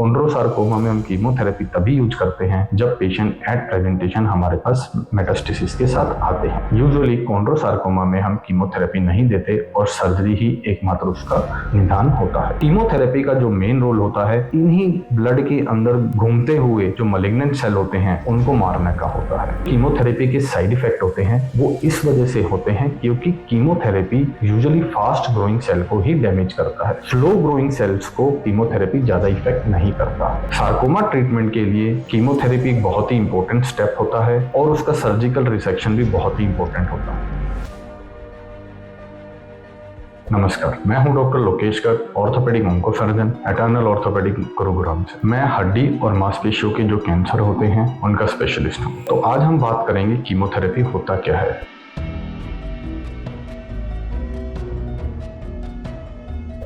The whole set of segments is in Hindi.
कॉन्ड्रोसार्कोमा में हम कीमोथेरेपी तभी यूज करते हैं जब पेशेंट एट प्रेजेंटेशन हमारे पास मेटास्टेसिस के साथ आते हैं। यूजुअली कॉन्ड्रोसार्कोमा में हम कीमोथेरेपी नहीं देते और सर्जरी ही एकमात्र उसका निदान होता है। कीमोथेरेपी का जो मेन रोल होता है इन्हीं ब्लड के अंदर घूमते हुए जो मैलिग्नेंट सेल होते हैं उनको मारने का होता है। कीमोथेरेपी के साइड इफेक्ट होते हैं वो इस वजह से होते हैं क्योंकि chemotherapy usually fast growing cell को ही डैमेज करता है। स्लो ग्रोइंग सेल्स को कीमोथेरेपी ज्यादा इफेक्ट नहीं करता। सार्कोमा ट्रीटमेंट के लिए कीमोथेरेपी एक बहुत ही इंपॉर्टेंट स्टेप होता है और उसका सर्जिकल रिसेक्शन भी बहुत ही इंपॉर्टेंट होता है। नमस्कार, मैं हूं doctor Lokesh Garg, orthopaedic onco surgeon, eternal orthopaedic Gurugram से। मैं हड्डी और मांसपेशियों के जो कैंसर होते हैं उनका स्पेशलिस्ट हूं। तो आज हम बात करेंगे कीमोथेरेपी होता क्या है।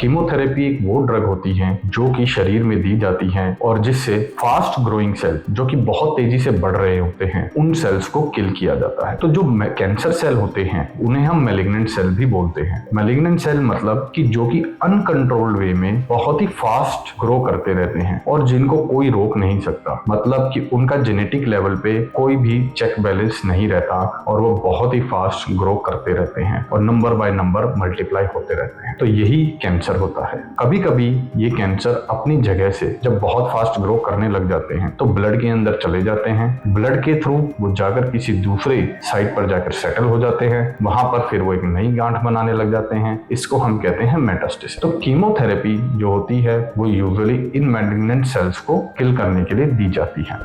कीमोथेरेपी एक वो ड्रग होती है जो कि शरीर में दी जाती है और जिससे फास्ट ग्रोइंग सेल जो कि बहुत तेजी से बढ़ रहे होते हैं उन सेल्स को किल किया जाता है। तो जो कैंसर सेल होते हैं उन्हें हम मैलिग्नेंट सेल भी बोलते हैं। मैलिग्नेंट सेल मतलब कि जो कि अनकंट्रोल्ड वे में बहुत ही फास्ट ग्रो करते रहते हैं और जिनको कोई रोक नहीं सकता। मतलब कि उनका जेनेटिक लेवल पे कोई भी चेक बैलेंस नहीं रहता और वो बहुत ही फास्ट ग्रो करते रहते हैं और नंबर बाय नंबर मल्टीप्लाई होते रहते हैं। तो यही कैंसर होता है। कभी कभी ये कैंसर अपनी जगह से जब बहुत फास्ट ग्रो करने लग जाते हैं तो ब्लड के अंदर चले जाते हैं। ब्लड के थ्रू वो जाकर किसी दूसरे साइट पर जाकर सेटल हो जाते हैं। वहां पर फिर वो एक नई गांठ बनाने लग जाते हैं। इसको हम कहते हैं मेटास्टेसिस। तो कीमोथेरेपी जो होती है वो यूजुअली इन मैलिग्नेंट सेल्स को किल करने के लिए दी जाती है।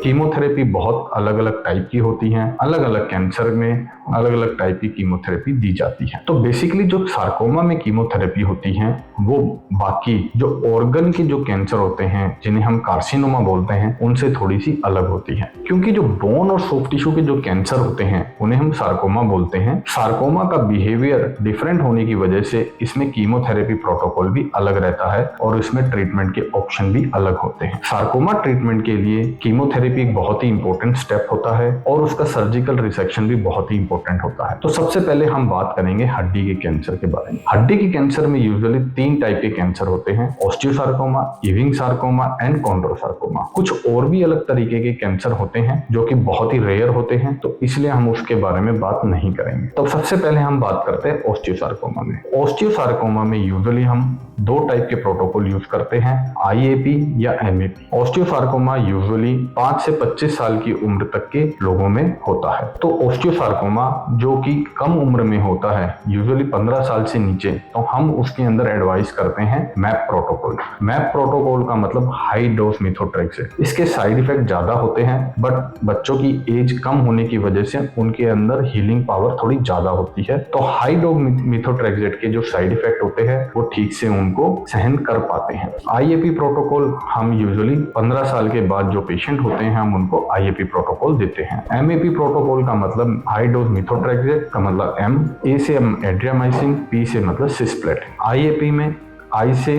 कीमोथेरेपी बहुत अलग अलग टाइप की होती हैं। अलग अलग कैंसर में अलग अलग टाइप की कीमोथेरेपी दी जाती है। तो बेसिकली जो सार्कोमा में कीमोथेरेपी होती है वो बाकी जो ऑर्गन के जो कैंसर होते हैं जिन्हें हम कार्सिनोमा बोलते हैं उनसे थोड़ी सी अलग होती है। क्योंकि जो बोन और सॉफ्ट टिश्यू के जो कैंसर होते हैं उन्हें हम सार्कोमा बोलते हैं। सार्कोमा का बिहेवियर डिफरेंट होने की वजह से इसमें कीमोथेरेपी प्रोटोकॉल भी अलग रहता है और इसमें ट्रीटमेंट के ऑप्शन भी अलग होते हैं। सार्कोमा ट्रीटमेंट के लिए कीमोथेरेपी एक बहुत ही इंपॉर्टेंट स्टेप होता है और उसका सर्जिकल रिसेक्शन भी बहुत ही इंपॉर्टेंट होता है। तो सबसे पहले हम बात करेंगे हड्डी के कैंसर के बारे में। हड्डी के कैंसर में यूजुअली 3 टाइप के कैंसर होते हैं, ऑस्टियोसार्कोमा, इविंग सार्कोमा एंड कॉन्ड्रोसार्कोमा। कुछ और भी अलग तरीके के कैंसर होते हैं जो कि बहुत ही रेयर होते हैं, तो इसलिए हम उसके बारे में बात नहीं करेंगे। तो सबसे पहले हम बात करते हैं ऑस्टियोसार्कोमा में। ऑस्टियोसार्कोमा में यूजुअली हम 2 टाइप के प्रोटोकॉल यूज करते हैं, आईएपी या एमएपी। ऑस्टियोसार्कोमा यूजुअली 5 से 25 साल की उम्र तक के लोगों में होता है। तो ऑस्टियोसार्कोमा जो कि कम उम्र में होता है, यूजुअली 15 साल से नीचे, तो हम उसके अंदर एडवाइस करते हैं मैप प्रोटोकॉल। मैप प्रोटोकॉल का मतलब हाई डोज मेथोट्रेक्सेट। इसके साइड इफेक्ट ज्यादा होते हैं बट बच्चों की एज कम होने की वजह से उनके अंदर हीलिंग पावर थोड़ी ज्यादा होती है। तो हाई डोज मेथोट्रेक्सेट के जो साइड इफेक्ट होते हैं वो ठीक से उनको सहन कर पाते हैं। आईएपी प्रोटोकॉल हम यूजुअली 15 साल के बाद जो पेशेंट होते हैं हम उनको आईएपी प्रोटोकॉल देते हैं। एमएपी प्रोटोकॉल का मतलब हाई डोज मेथोट्रेक्सेट का मतलब एम, ए से एड्रियामाइसिन, पी से मतलब सिस्प्लेटिन। आईएपी में आई से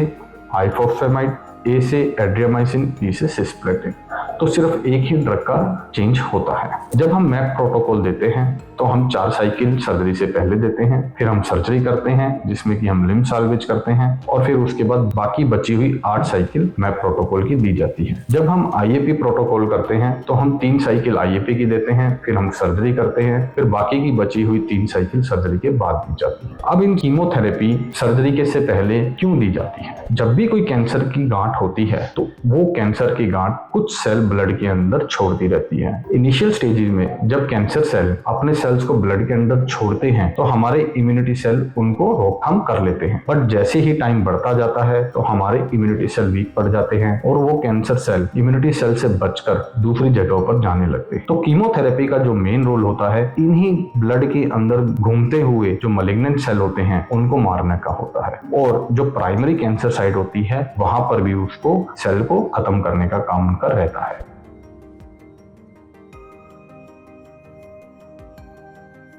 आइफोस्फेमाइड, ए से एड्रियामाइसिन, पी से सिस्प्लेटिन। तो सिर्फ एक ही ड्रग का चेंज होता है। जब हम मैप प्रोटोकॉल देते हैं तो हम 4 साइकिल सर्जरी से पहले देते हैं, फिर हम सर्जरी करते हैं जिसमें कि हम लिम्ब साल्वेज करते हैं और फिर उसके बाद बाकी बची हुई 8 साइकिल मैप प्रोटोकॉल की दी जाती है। जब हम आईएपी प्रोटोकॉल करते हैं तो हम 3 साइकिल आईएपी की देते हैं, फिर हम सर्जरी करते हैं, फिर बाकी की बची हुई 3 साइकिल सर्जरी के बाद दी जाती है। अब इन कीमोथेरेपी सर्जरी के से पहले क्यों दी जाती है? जब भी कोई कैंसर की गांठ होती है तो वो कैंसर की गांठ कुछ सेल ब्लड के अंदर छोड़ती रहती है। इनिशियल स्टेजेस में जब कैंसर सेल अपने सेल्स को ब्लड के अंदर छोड़ते हैं तो हमारे इम्यूनिटी सेल उनको रोकथाम कर लेते हैं। बट जैसे ही टाइम बढ़ता जाता है तो हमारे इम्यूनिटी सेल वीक पड़ जाते हैं और वो कैंसर सेल इम्यूनिटी सेल से बचकर दूसरी जगहों पर जाने लगते हैं। तो कीमोथेरेपी का जो मेन रोल होता है इन्हीं ब्लड के अंदर घूमते हुए जो मैलिग्नेंट सेल होते हैं उनको मारने का होता है और जो प्राइमरी कैंसर साइट होती है वहां पर भी उसको सेल को खत्म करने का काम उनका रहता है।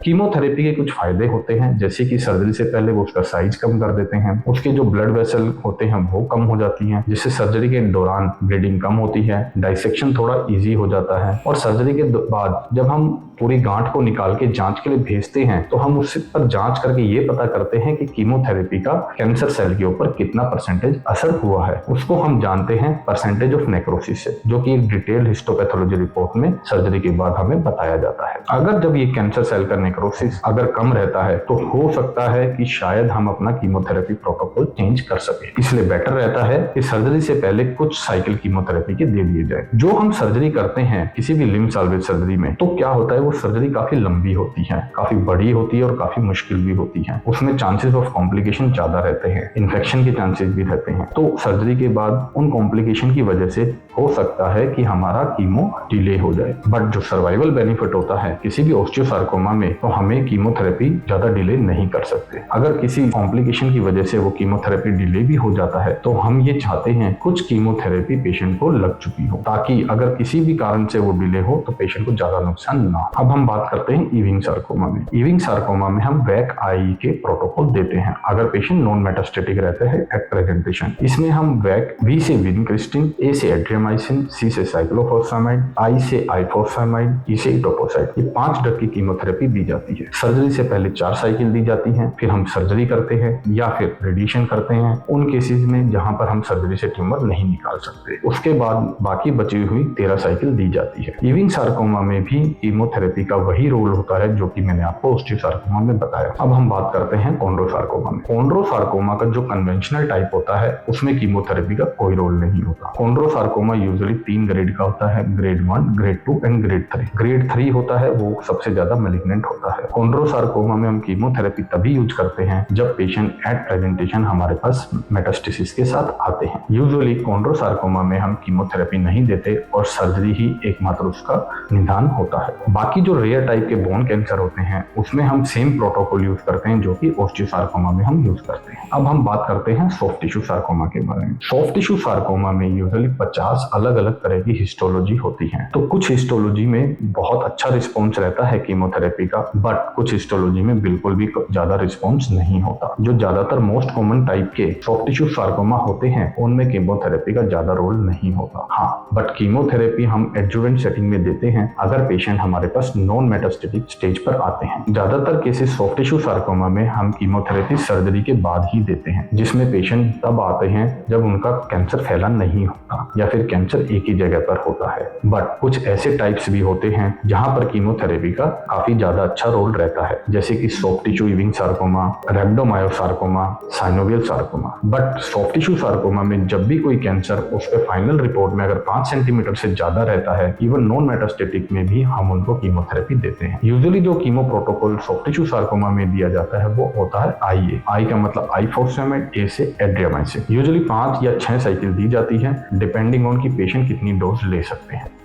कीमोथेरेपी के कुछ फायदे होते हैं, जैसे कि सर्जरी से पहले वो उसका साइज कम कर देते हैं, उसके जो ब्लड वेसल होते हैं वो कम हो जाती हैं, जिससे सर्जरी के दौरान ब्लीडिंग कम होती है, डाइसेक्शन थोड़ा इजी हो जाता है, और सर्जरी के बाद जब हम पूरी गांठ को निकाल के जांच के लिए भेजते हैं तो हम उस पर जांच करके ये पता करते हैं कि कीमोथेरेपी का कैंसर सेल के ऊपर कितना परसेंटेज असर हुआ है। उसको हम जानते हैं परसेंटेज ऑफ नेक्रोसिस से, जो कि एक डिटेल हिस्टोपैथोलॉजी रिपोर्ट में सर्जरी के बाद हमें बताया जाता है। अगर जब ये कैंसर सेल का नेक्रोसिस अगर कम रहता है तो हो सकता है कि शायद हम अपना कीमोथेरेपी प्रोटोकॉल चेंज कर सके। इसलिए बेटर रहता है कि सर्जरी से पहले कुछ साइकिल कीमोथेरेपी के दे दिए जाए। जो हम सर्जरी करते हैं किसी भी लिम्फ साल्वेज सर्जरी में, तो क्या होता है वो सर्जरी काफी लंबी होती है, काफी बड़ी होती है और काफी मुश्किल भी होती है। उसमें चांसेस ऑफ कॉम्प्लिकेशन ज्यादा रहते हैं, इन्फेक्शन के चांसेस भी रहते हैं। तो सर्जरी के बाद उन कॉम्प्लिकेशन की वजह से हो सकता है कि हमारा कीमो डिले हो जाए, बट जो सर्वाइवल बेनिफिट होता है किसी भी ऑस्टियोसार्कोमा में, तो हमें कीमोथेरेपी ज्यादा डिले नहीं कर सकते। अगर किसी कॉम्प्लिकेशन की वजह से वो कीमोथेरेपी डिले भी हो जाता है तो हम ये चाहते हैं कुछ कीमोथेरेपी पेशेंट को लग चुकी हो, ताकि अगर किसी भी कारण से वो डिले हो तो पेशेंट को ज्यादा नुकसान ना हो। अब हम बात करते हैं ईविंग सार्कोमा में। ईविंग सार्कोमा में हम वैक आई के प्रोटोकॉल देते हैं अगर पेशेंट नॉन मेटास्टेटिक रहते हैं एट प्रेजेंटेशन। इसमें हम वैक वी से विनक्रिस्टिन, ए से एड्रियामाइसिन, सी से साइक्लोफॉस्फेमाइड, आई से आइफॉस्फेमाइड, ई से इटोपोसाइड, ये 5 ड्रग की कीमोथेरेपी दी जाती है। सर्जरी से पहले 4 साइकिल दी जाती हैं, फिर हम सर्जरी करते हैं या फिर रेडिएशन करते हैं उन केसेस में जहां पर हम सर्जरी से ट्यूमर नहीं निकाल सकते। उसके बाद बाकी बची हुई 13 साइकिल दी जाती है। ईविंग सार्कोमा में भी कीमोथेरेपी का वही रोल होता है जो कि मैंने आपको ओस्टियोसार्कोमा में बताया। अब हम बात करते हैं कॉन्ड्रोसार्कोमा में। कॉन्ड्रोसार्कोमा का जो कन्वेंशनल टाइप होता है उसमें कीमोथेरेपी का कोई रोल नहीं होता। कॉन्ड्रोसार्कोमा यूजुअली 3 ग्रेड का होता है, grade 1, grade 2 and grade 3। Grade 3 होता है वो सबसे ज्यादा मैलिग्नेंट होता है। कॉन्ड्रोसार्कोमा में हम कीमोथेरेपी तभी यूज करते हैं जब पेशेंट एट प्रेजेंटेशन हमारे पास मेटास्टेसिस के साथ आते हैं। यूजुअली कॉन्ड्रोसार्कोमा में हम कीमोथेरेपी नहीं देते और सर्जरी ही एकमात्र उसका निदान होता है। बाकी जो रेयर टाइप के बोन कैंसर होते हैं उसमें हम सेम प्रोटोकॉल यूज करते हैं जो कि ओस्टियोसार्कोमा में हम यूज करते हैं। अब हम बात करते हैं सॉफ्ट टिश्यू सार्कोमा के बारे में। सॉफ्ट टिश्यू सार्कोमा में यूजुअली 50 अलग अलग तरह की हिस्टोलॉजी होती है। तो कुछ हिस्टोलॉजी में बहुत अच्छा रिस्पॉन्स रहता है कीमोथेरेपी का, बट कुछ हिस्टोलॉजी में बिल्कुल भी ज्यादा रिस्पॉन्स नहीं होता। जो ज्यादातर मोस्ट कॉमन टाइप के सॉफ्ट टिश्यू सार्कोमा होते हैं उनमें कीमोथेरेपी का ज्यादा रोल नहीं होता। हाँ, बट कीमोथेरेपी हम एडजुवेंट सेटिंग में देते हैं अगर पेशेंट हमारे पास नॉन मेटास्टेटिक स्टेज पर आते हैं। ज्यादातर केसेस सॉफ्ट टिश्यू सार्कोमा में हम कीमोथेरेपी सर्जरी के बाद ही देते हैं, जिसमें पेशेंट तब आते हैं जब उनका कैंसर फैला नहीं होता या फिर कैंसर एक ही जगह पर होता है। बट कुछ ऐसे टाइप्स भी होते हैं जहां पर कीमोथेरेपी का काफी ज्यादा अच्छा रोल रहता है, जैसे कि soft tissue Ewing sarcoma, rhabdomyosarcoma, synovial sarcoma. But soft tissue sarcoma में जब भी कोई कैंसर उस पर फाइनल रिपोर्ट में अगर 5 सेंटीमीटर से ज्यादा रहता है, इवन नॉन मेटास्टेटिक में भी हम उनको कीमोथेरेपी देते हैं। यूजुअली जो chemo protocol soft tissue sarcoma में दिया जाता है वो होता है आई। आई का मतलब आइफॉस्फेमाइड, ए से एड्रियामाइसिन। यूजुअली 5 या 6 साइकिल दी जाती है डिपेंडिंग ऑन कि पेशेंट कितनी डोज ले सकते हैं।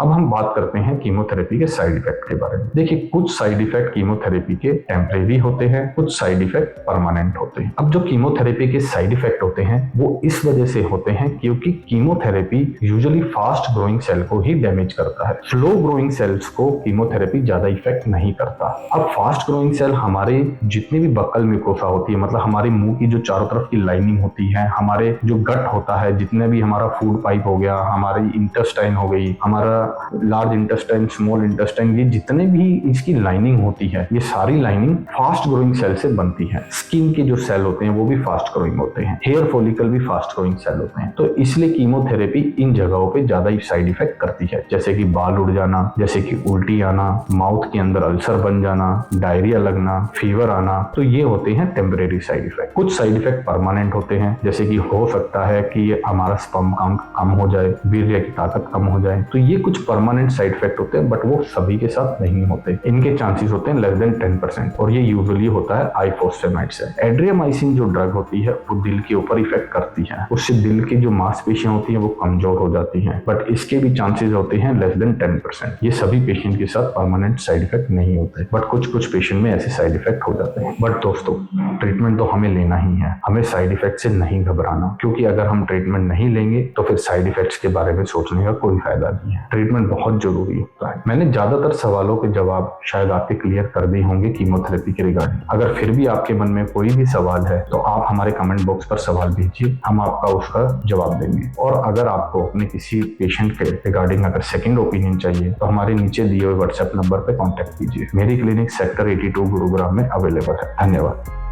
अब हम बात करते हैं कीमोथेरेपी के साइड इफेक्ट के बारे में। देखिए, कुछ साइड इफेक्ट कीमोथेरेपी के टेम्परेरी होते हैं, कुछ साइड इफेक्ट परमानेंट होते हैं। अब जो कीमोथेरेपी के साइड इफेक्ट होते हैं वो इस वजह से होते हैं क्योंकि chemotherapy usually fast growing cell को ही डैमेज करता है। स्लो ग्रोइंग सेल्स को कीमोथेरेपी ज्यादा इफेक्ट नहीं करता। अब फास्ट ग्रोइंग सेल हमारे जितनी भी बक्कल म्यूकोसा होती है, मतलब हमारे मुंह की जो चारों तरफ की लाइनिंग होती है, हमारे जो गट होता है, जितने भी हमारा फूड पाइप हो गया, हमारी इंटेस्टाइन हो गई, हमारा लार्ज इंटेस्टाइन, स्मॉल इंटेस्टाइन, ये जितने भी इसकी लाइनिंग होती है ये सारी लाइनिंग फास्ट ग्रोइंग सेल से बनती है। स्किन के जो सेल होते हैं वो भी फास्ट ग्रोइंग होते हैं, हेयर फॉलिकल भी फास्ट ग्रोइंग सेल होते हैं। तो इसलिए कीमोथेरेपी इन जगहों पे ज्यादा साइड इफेक्ट करती है, जैसे कि बाल उड़ जाना, जैसे कि उल्टी आना, माउथ के अंदर अल्सर बन जाना, डायरिया लगना, फीवर आना। तो ये होते हैं टेम्परेरी साइड इफेक्ट। कुछ साइड इफेक्ट परमानेंट होते हैं, जैसे कि हो सकता है कि हमारा स्पर्म काउंट कम हो जाए, वीर्य की ताकत कम हो जाए। तो ये कुछ परमानेंट साइड इफेक्ट होते हैं, बट वो सभी के साथ नहीं होते। इनके चांसेस होते हैं लेस देन 10% और ये यूजुअली होता है आइफॉस्फेमाइड से। एड्रियामाइसिन जो ड्रग होती है वो दिल के ऊपर इफेक्ट करती है, उससे दिल की जो मांसपेशियां होती हैं वो कमजोर हो जाती हैं, बट इसके भी चांसेस होते हैं लेस देन 10%। ये सभी पेशेंट के साथ परमानेंट साइड इफेक्ट नहीं होते, बट कुछ पेशेंट में ऐसे साइड इफेक्ट हो जाते हैं। बट दोस्तों, ट्रीटमेंट तो हमें लेना ही है, हमें साइड इफेक्ट से नहीं घबराना, क्योंकि अगर हम ट्रीटमेंट नहीं लेंगे तो फिर साइड इफेक्ट्स के बारे में सोचने का कोई फायदा नहीं है। ट्रीटमेंट बहुत जरूरी होता है। मैंने ज्यादातर सवालों के जवाब शायद आपके क्लियर कर दिए होंगे कीमोथेरेपी के रिगार्डिंग। अगर फिर भी आपके मन में कोई भी सवाल है तो आप हमारे कमेंट बॉक्स पर सवाल भेजिए, हम आपका उसका जवाब देंगे। और अगर आपको अपने किसी पेशेंट के रिगार्डिंग अगर सेकंड ओपिनियन चाहिए तो हमारे नीचे दिए हुए व्हाट्सएप नंबर पर कॉन्टेक्ट कीजिए। मेरी क्लिनिक सेक्टर 82 गुरुग्राम में अवेलेबल है। धन्यवाद।